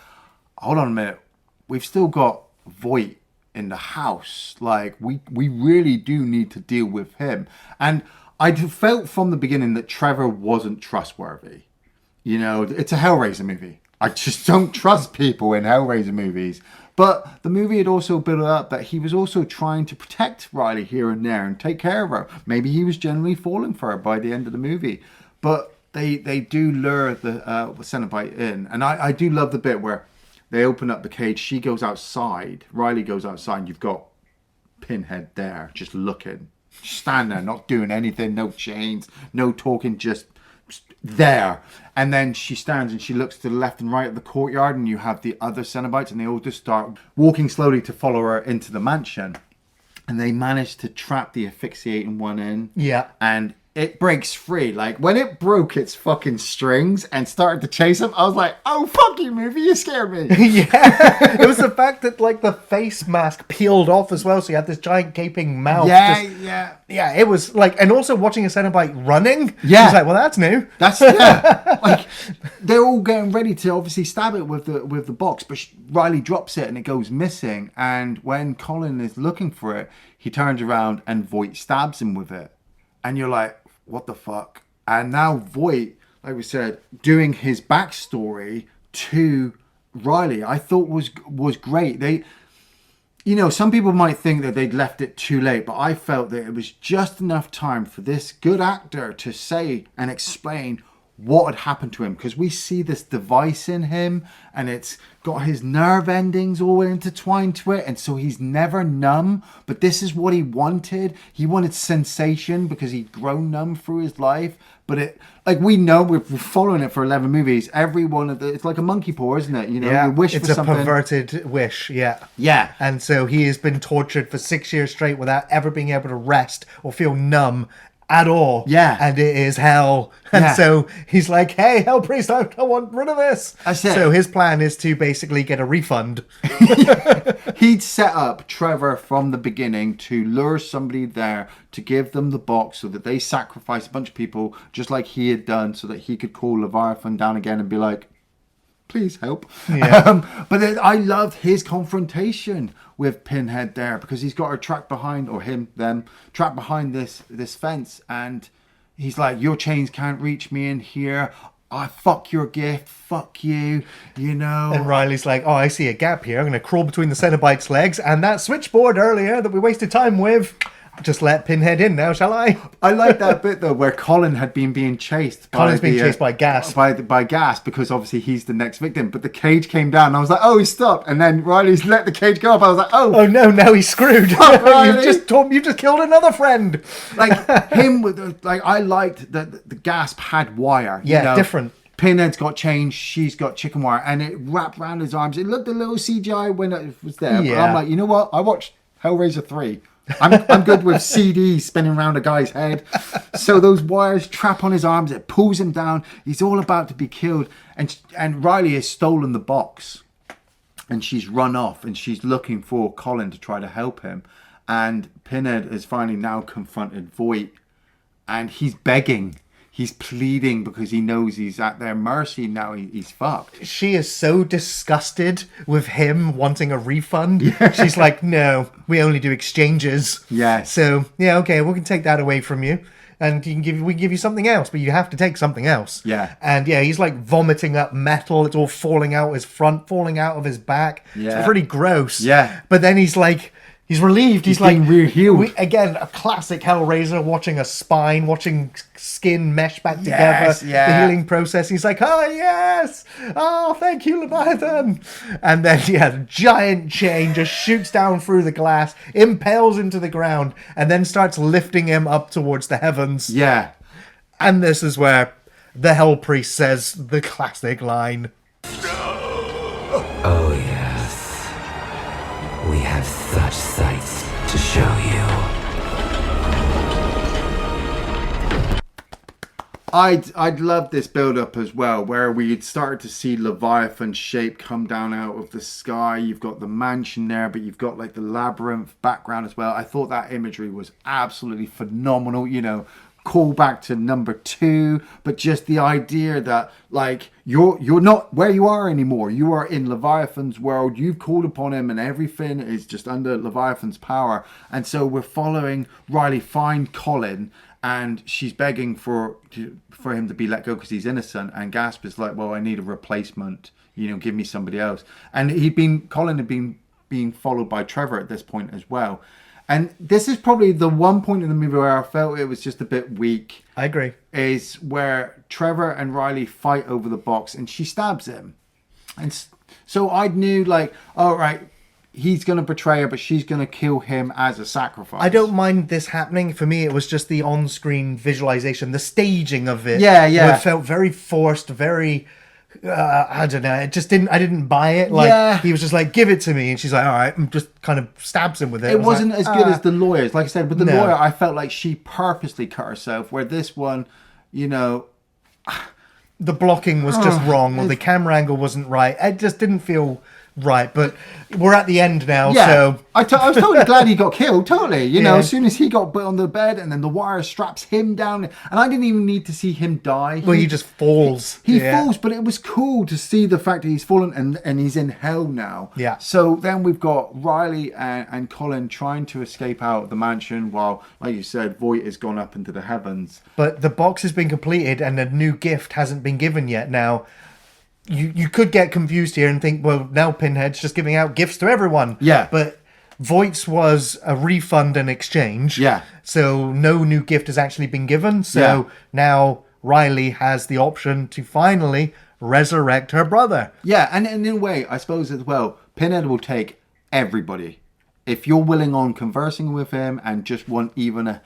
hold on a minute, we've still got Voit in the house. Like, we really do need to deal with him. And I felt from the beginning that Trevor wasn't trustworthy. You know, it's a Hellraiser movie. I just don't trust people in Hellraiser movies. But the movie had also built up that he was also trying to protect Riley here and there and take care of her. Maybe he was genuinely falling for her by the end of the movie. But they do lure the Cenobite in. And I do love the bit where they open up the cage. She goes outside. Riley goes outside. And you've got Pinhead there just looking. Stand there, not doing anything. No chains, no talking, just there. And then she stands and she looks to the left and right of the courtyard, and you have the other Cenobites, and they all just start walking slowly to follow her into the mansion. And they manage to trap the asphyxiating one in. Yeah. And it breaks free. Like, when it broke its fucking strings and started to chase him, I was like, oh, fuck you, movie, you scared me. Yeah. It was the fact that, like, the face mask peeled off as well, so you had this giant gaping mouth. Yeah. Yeah, it was like, and also watching a Cenobite running. Yeah. I was like, well, that's new. Like, they're all getting ready to obviously stab it with the box, but Riley drops it and it goes missing. And when Colin is looking for it, he turns around and Voit stabs him with it. And you're like, what the fuck? And now Voit, like we said, doing his backstory to Riley, I thought was great. They, you know, some people might think that they'd left it too late, but I felt that it was just enough time for this good actor to say and explain what had happened to him, because we see this device in him and it's got his nerve endings all intertwined to it, and so he's never numb, but this is what he wanted sensation because he'd grown numb through his life. But it, like, we know, we're following it for 11 movies, every one of it's like a monkey paw, isn't it? You know, Yeah, you wish it's for a something. perverted wish, yeah. Yeah. And so he has been tortured for 6 years straight without ever being able to rest or feel numb at all. Yeah. And it is hell. And Yeah. so he's like, hey, Hell Priest, I want rid of this. That's it. So his plan is to basically get a refund. He'd set up Trevor from the beginning to lure somebody there to give them the box so that they sacrifice a bunch of people just like he had done, so that he could call Leviathan down again and be like, please help. Yeah. But then I loved his confrontation with Pinhead there, because he's got her trapped behind, or them trapped behind this fence, and he's like, your chains can't reach me in here. I fuck your gift, fuck you, you know. And Riley's like, oh, I see a gap here. I'm going to crawl between the Cenobite's legs and that switchboard earlier that we wasted time with. Just let Pinhead in now, shall I? I like that bit though, where Colin had been being chased. Colin's being chased by gas. By gas, because obviously he's the next victim. But the cage came down, and I was like, oh, he stopped. And then Riley's let the cage go up. I was like, Oh no, now he's screwed. Riley. You've just killed another friend. like him with I liked that the gasp had wire. Yeah, you know? different. Pinhead's got chains, she's got chicken wire, and it wrapped around his arms. It looked a little CGI when it was there, but Yeah. I'm like, you know what? I watched Hellraiser 3. I'm good with CDs spinning around a guy's head. So those wires trap on his arms, it pulls him down. He's all about to be killed, and Riley has stolen the box, and she's run off, and she's looking for Colin to try to help him. And Pinhead has finally now confronted Voit, and he's begging. He's pleading because he knows he's at their mercy now. He's fucked. She is so disgusted with him wanting a refund. Yeah. She's like, no, we only do exchanges. Yes. So, yeah, okay, we can take that away from you. And we can give you something else, but you have to take something else. Yeah. And yeah, he's like vomiting up metal. It's all falling out his front, falling out of his back. Yeah. It's pretty gross. Yeah. But then he's like, he's relieved. He's like, being re-healed. again, a classic Hellraiser, watching a spine, watching skin mesh back Yes, together, yeah. the healing process. He's like, oh, yes. Oh, thank you, Leviathan. And then, yeah, the giant chain just shoots down through the glass, impales into the ground, and then starts lifting him up towards the heavens. Yeah. And this is where the Hell Priest says the classic line. Oh, yes. We have such sights to show you. I'd love this build-up as well, where we'd started to see Leviathan shape come down out of the sky. You've got the mansion there, but you've got like the labyrinth background as well. I thought that imagery was absolutely phenomenal. You know, call back to number 2, but just the idea that like you're not where you are anymore. You are in Leviathan's world. You've called upon him, and everything is just under Leviathan's power. And so we're following Riley find Colin, and she's begging for him to be let go because he's innocent. And Gasp is like, well, I need a replacement. Give me somebody else. And Colin had been being followed by Trevor at this point as well. And this is probably the one point in the movie where I felt it was just a bit weak. I agree. Is where Trevor and Riley fight over the box and she stabs him. And so I knew like, all right, he's going to betray her, but she's going to kill him as a sacrifice. I don't mind this happening. For me, it was just the on-screen visualization, the staging of it. Yeah. It felt very forced, very... I don't know. I didn't buy it. Like he was just like, give it to me, and she's like, all right, and just kind of stabs him with it. It wasn't as good as the lawyers. Like I said, with the lawyer, I felt like she purposely cut herself. Where this one, the blocking was just wrong, or the camera angle wasn't right. It just didn't feel right. But we're at the end now, so I was totally glad he got killed. Totally, as soon as he got put on the bed, and then the wire straps him down, and I didn't even need to see him die. Well, he just falls. He falls, but it was cool to see the fact that he's fallen and he's in hell now. Yeah. So then we've got Riley and Colin trying to escape out of the mansion, while, like you said, Voit has gone up into the heavens. But the box has been completed, and a new gift hasn't been given yet. Now. You could get confused here and think, well, now Pinhead's just giving out gifts to everyone. Yeah. But Voight's was a refund and exchange. Yeah. So no new gift has actually been given. So now Riley has the option to finally resurrect her brother. Yeah, and in a way, I suppose as well, Pinhead will take everybody. If you're willing on conversing with him and just want even a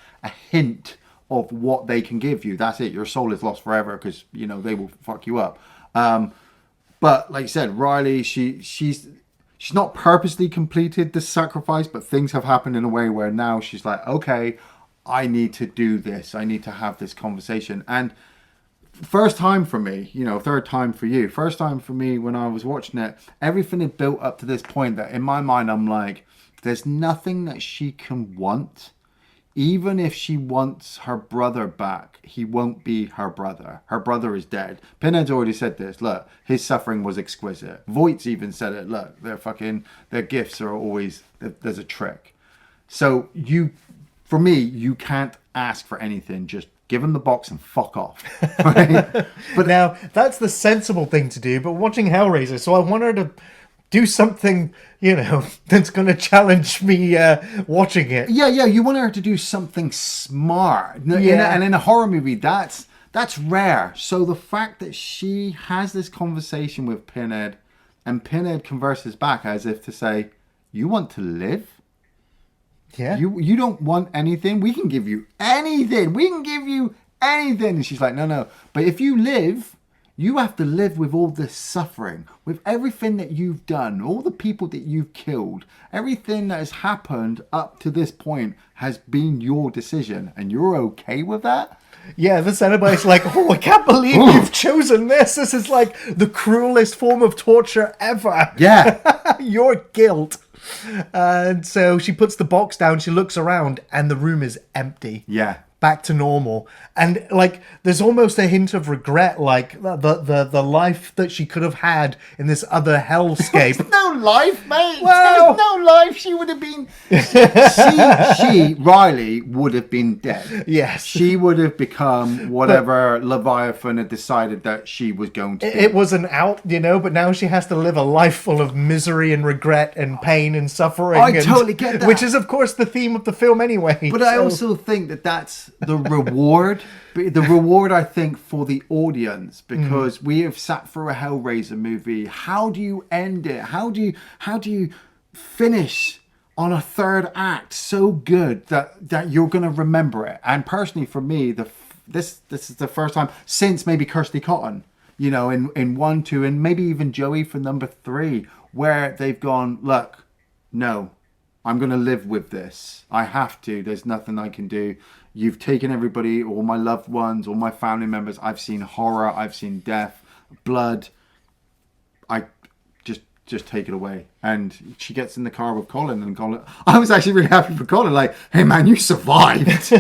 hint of what they can give you, that's it. Your soul is lost forever because, they will fuck you up. But like you said, Riley, she's not purposely completed the sacrifice, but things have happened in a way where now she's like, okay, I need to do this. I need to have this conversation. And first time for me, third time for you. First time for me when I was watching it, everything had built up to this point that in my mind, I'm like, there's nothing that she can want. Even if she wants her brother back, he won't be her brother. Her brother is dead. Pinhead's already said this. Look, his suffering was exquisite. Voight's even said it. Look, their gifts are always, there's a trick. So for me, you can't ask for anything. Just give him the box and fuck off. Right? But now, that's the sensible thing to do. But watching Hellraiser, so I want her to do something, that's going to challenge me watching it. Yeah, you want her to do something smart. And in a horror movie, that's rare. So the fact that she has this conversation with Pinhead, and Pinhead converses back as if to say, you want to live? Yeah. You don't want anything? We can give you anything. We can give you anything. And she's like, no. But if you live... You have to live with all this suffering, with everything that you've done, all the people that you've killed. Everything that has happened up to this point has been your decision, and you're okay with that? Yeah, the Cenobite's like, oh, I can't believe you've chosen this. This is like the cruelest form of torture ever. Yeah. Your guilt. And so she puts the box down, she looks around, and the room is empty. Yeah. Back to normal. And like there's almost a hint of regret, like the life that she could have had in this other hellscape. There's no life, mate. Well, there's no life. She would have been Riley would have been dead. Yes. She would have become whatever Leviathan had decided that she was going to be. It was an out, but now she has to live a life full of misery and regret and pain and suffering. I totally get that. Which is of course the theme of the film anyway. But I also think that that's the reward. The reward, I think, for the audience, because we have sat through a Hellraiser movie. How do you end it? How do you finish on a third act so good that you're going to remember it? And personally, for me, this is the first time since maybe Kirsty Cotton, in 1, 2, and maybe even Joey for number 3, where they've gone, look, no, I'm going to live with this. I have to. There's nothing I can do. You've taken everybody, all my loved ones, all my family members. I've seen horror. I've seen death, blood. I just just take it away. And she gets in the car with Colin, and Colin, I was actually really happy for Colin, like, hey man, you survived.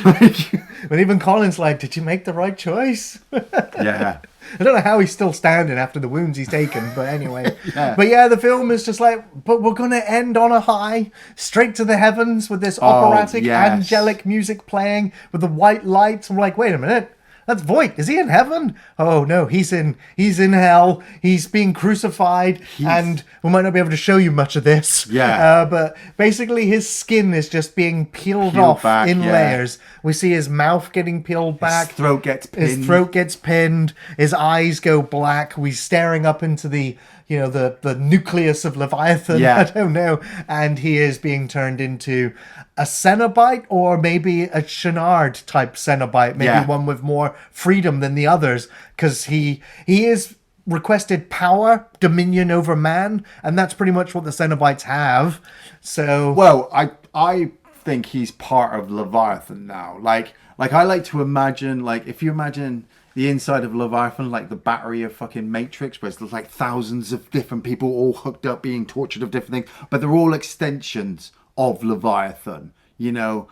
Like, But even Colin's like, did you make the right choice? yeah. I don't know how he's still standing after the wounds he's taken, but anyway. Yeah. But yeah, the film is just like, but we're going to end on a high, straight to the heavens with this operatic, yes. angelic music playing with the white lights. I'm like, wait a minute. That's Voit. Is he in heaven? Oh no, he's in hell. He's being crucified, and we might not be able to show you much of this. Yeah. But basically, his skin is just being peeled off back, in yeah. layers. We see his mouth getting peeled back. His throat gets pinned. His throat gets pinned. His eyes go black. We're staring up into the nucleus of Leviathan. Yeah. I don't know. And he is being turned into a Cenobite, or maybe a Chenard type Cenobite. Maybe Yeah. one with more freedom than the others, because he is requested power, dominion over man, and that's pretty much what the Cenobites have. So Well, I think he's part of Leviathan now. Like I like to imagine, like, if you imagine the inside of Leviathan, like the battery of fucking Matrix, where it's like thousands of different people all hooked up being tortured of different things, but they're all extensions of Leviathan. You know,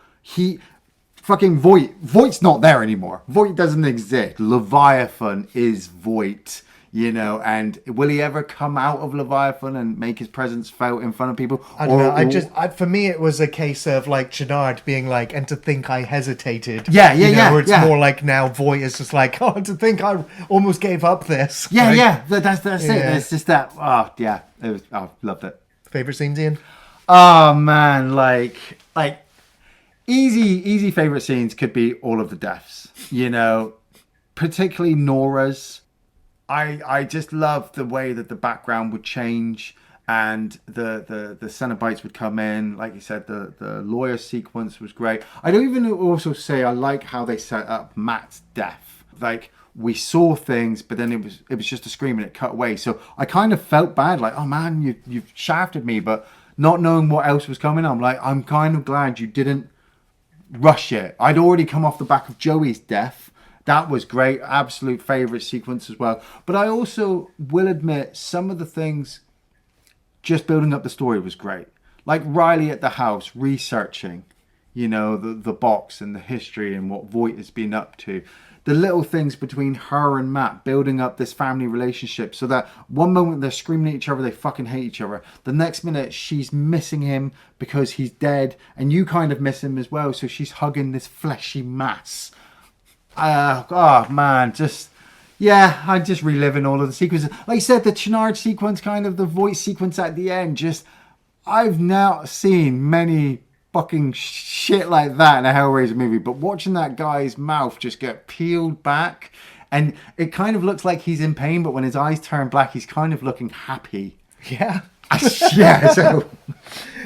fucking Voigt's not there anymore. Voit doesn't exist. Leviathan is Voit. You know, and will he ever come out of Leviathan and make his presence felt in front of people? I don't know. For me, it was a case of like Chenard being like, and to think I hesitated. Yeah, Where it's yeah. more like now Voit is just like, oh, to think I almost gave up this. Yeah, Like, yeah. That's it. Yeah. It's just that. Oh, yeah. I loved it. Favorite scenes, Ian? Oh man, like easy favorite scenes could be all of the deaths. You know, particularly Nora's. I just love the way that the background would change and the Cenobites would come in. Like you said, the lawyer sequence was great. I don't even also say I like how they set up Matt's death. Like, we saw things, but then it was just a scream and it cut away. So I kind of felt bad, like, oh man, you've shafted me, but not knowing what else was coming, I'm like, I'm kind of glad you didn't rush it. I'd already come off the back of Joey's death. That was great. Absolute favourite sequence as well. But I also will admit some of the things just building up the story was great. Like Riley at the house researching, you know, the box and the history and what Voit has been up to. The little things between her and Matt building up this family relationship so that one moment they're screaming at each other, they fucking hate each other. The next minute she's missing him because he's dead and you kind of miss him as well. So she's hugging this fleshy mass. Oh man, I'm just reliving all of the sequences. Like you said, the Chenard sequence, kind of the Voit sequence at the end, I've now seen many fucking shit like that in a Hellraiser movie, but watching that guy's mouth just get peeled back, and it kind of looks like he's in pain, but when his eyes turn black, he's kind of looking happy. Yeah. Yeah, so...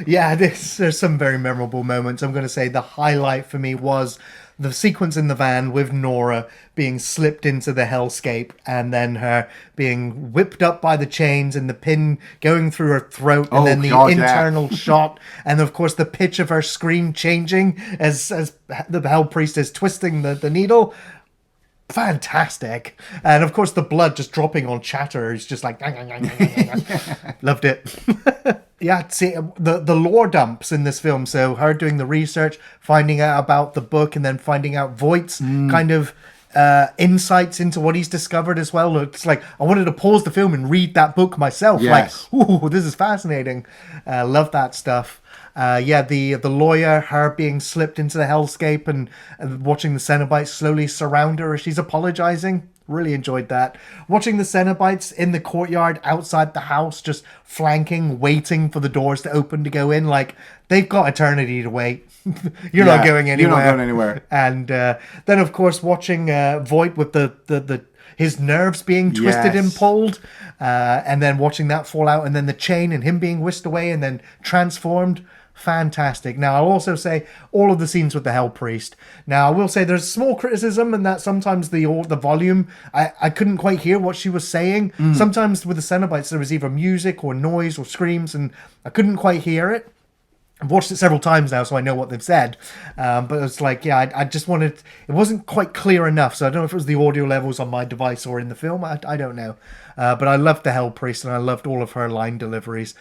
Yeah, there's some very memorable moments. I'm going to say the highlight for me was the sequence in the van with Nora being slipped into the hellscape and then her being whipped up by the chains and the pin going through her throat and then the internal shot and of course the pitch of her scream changing as the hell priest is twisting the needle. Fantastic. And of course the blood just dropping on Chatter is just like loved it. Yeah, see the lore dumps in this film. So her doing the research, finding out about the book, and then finding out Voigt's kind of insights into what he's discovered as well. It's like I wanted to pause the film and read that book myself. Yes. Like, ooh, this is fascinating. Love that stuff. The lawyer, her being slipped into the hellscape and watching the Cenobites slowly surround her as she's apologizing. Really enjoyed that. Watching the Cenobites in the courtyard outside the house, just flanking, waiting for the doors to open to go in. Like, they've got eternity to wait. You're not going anywhere. You're not going anywhere. And then, of course, watching Voit with the his nerves being twisted and pulled, and then watching that fall out, and then the chain and him being whisked away and then transformed. Fantastic. Now, I'll also say all of the scenes with the Hell Priest. Now, I will say there's small criticism in that sometimes the volume, I couldn't quite hear what she was saying. Sometimes with the Cenobites, there was either music or noise or screams, and I couldn't quite hear it. I've watched it several times now, so I know what they've said. But it's like, yeah, I just wanted... It wasn't quite clear enough, so I don't know if it was the audio levels on my device or in the film. I don't know. But I loved the Hell Priest, and I loved all of her line deliveries.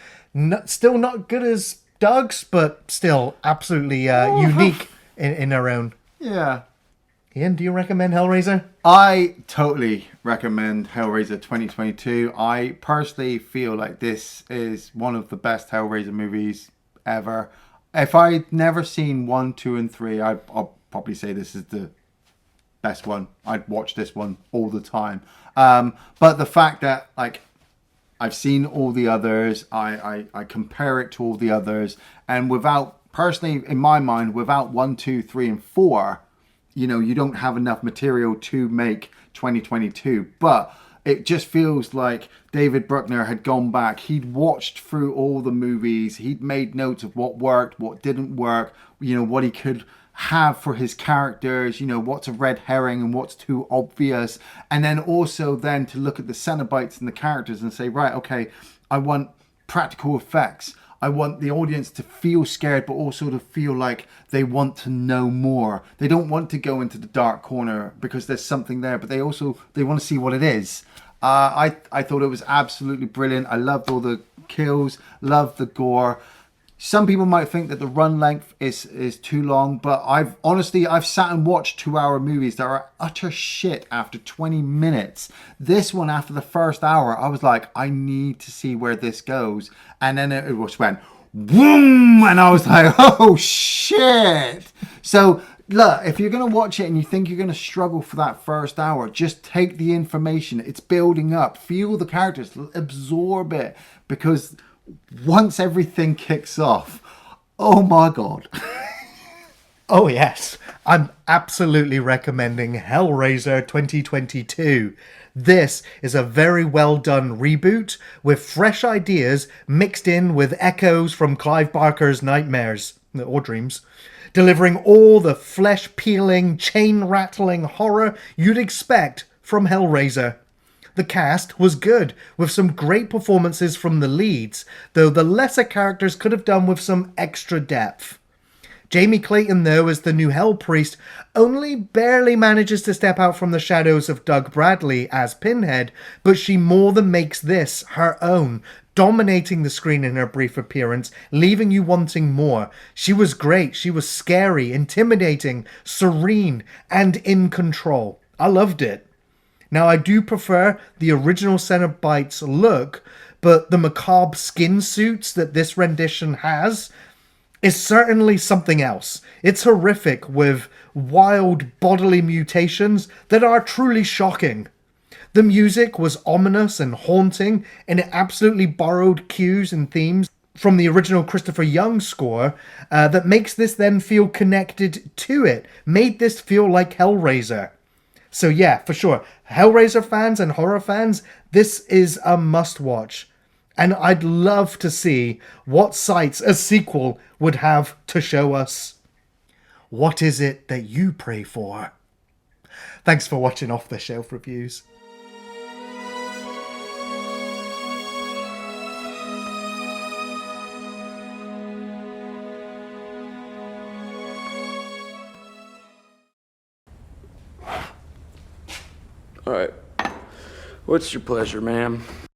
Still not good as Doug's, but still absolutely unique in her own. Yeah. Ian, do you recommend Hellraiser? I totally recommend Hellraiser 2022. I personally feel like this is one of the best Hellraiser movies ever. If I'd never seen 1, 2, and 3, I'll probably say this is the best one. I'd watch this one all the time. But the fact that, like, I've seen all the others, I compare it to all the others, and without, personally, in my mind, without 1, 2, 3, and 4, you know, you don't have enough material to make 2022. But it just feels like David Bruckner had gone back. He'd watched through all the movies. He'd made notes of what worked, what didn't work, you know, what he could have for his characters, you know, what's a red herring and what's too obvious. And then also then to look at the Cenobites and the characters and say, right, okay, I want practical effects. I want the audience to feel scared, but also to feel like they want to know more. They don't want to go into the dark corner because there's something there, but they want to see what it is. I thought it was absolutely brilliant. I loved all the kills, loved the gore. Some people might think that the run length is too long, but I've sat and watched 2-hour movies that are utter shit after 20 minutes. This one, after the first hour, I was like, I need to see where this goes. And then it just went, boom! And I was like, oh shit! So, look, if you're going to watch it and you think you're going to struggle for that first hour, just take the information. It's building up. Feel the characters. Absorb it. Because once everything kicks off, oh my god. Oh yes, I'm absolutely recommending Hellraiser 2022. This is a very well done reboot with fresh ideas mixed in with echoes from Clive Barker's nightmares, or dreams, delivering all the flesh-peeling, chain-rattling horror you'd expect from Hellraiser. The cast was good, with some great performances from the leads, though the lesser characters could have done with some extra depth. Jamie Clayton, though, as the new Hell Priest, only barely manages to step out from the shadows of Doug Bradley as Pinhead, but she more than makes this her own, dominating the screen in her brief appearance, leaving you wanting more. She was great, she was scary, intimidating, serene, and in control. I loved it. Now, I do prefer the original Cenobite's look, but the macabre skin suits that this rendition has is certainly something else. It's horrific, with wild bodily mutations that are truly shocking. The music was ominous and haunting, and it absolutely borrowed cues and themes from the original Christopher Young score that makes this then feel connected to it, made this feel like Hellraiser. So yeah, for sure, Hellraiser fans and horror fans, this is a must-watch. And I'd love to see what sights a sequel would have to show us. What is it that you pray for? Thanks for watching Off the Shelf Reviews. All right. What's your pleasure, ma'am?